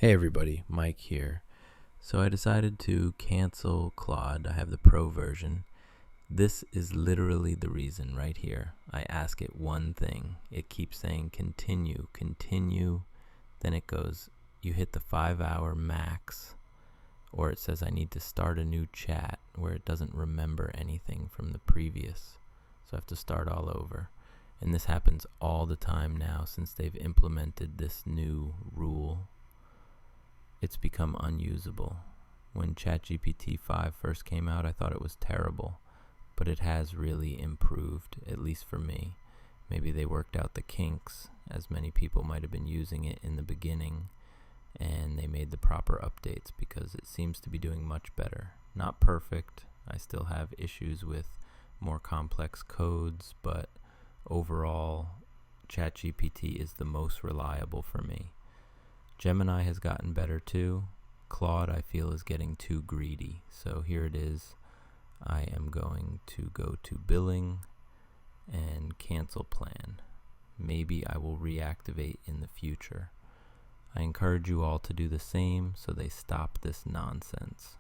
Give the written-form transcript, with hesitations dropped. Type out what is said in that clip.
Hey everybody, Mike here. So I decided to cancel Claude. I have the pro version. This is literally the reason right here. I ask it one thing. It keeps saying continue, continue. Then it goes, you hit the 5-hour max. Or it says I need to start a new chat where it doesn't remember anything from the previous. So I have to start all over. And this happens all the time now since they've implemented this new rule. It's become unusable. When ChatGPT 5 first came out, I thought it was terrible, but it has really improved, at least for me. Maybe they worked out the kinks, as many people might have been using it in the beginning, and they made the proper updates because it seems to be doing much better. Not perfect. I still have issues with more complex codes, but overall, ChatGPT is the most reliable for me. Gemini has gotten better too. Claude, I feel, is getting too greedy. So here it is. I am going to go to billing and cancel plan. Maybe I will reactivate in the future. I encourage you all to do the same so they stop this nonsense.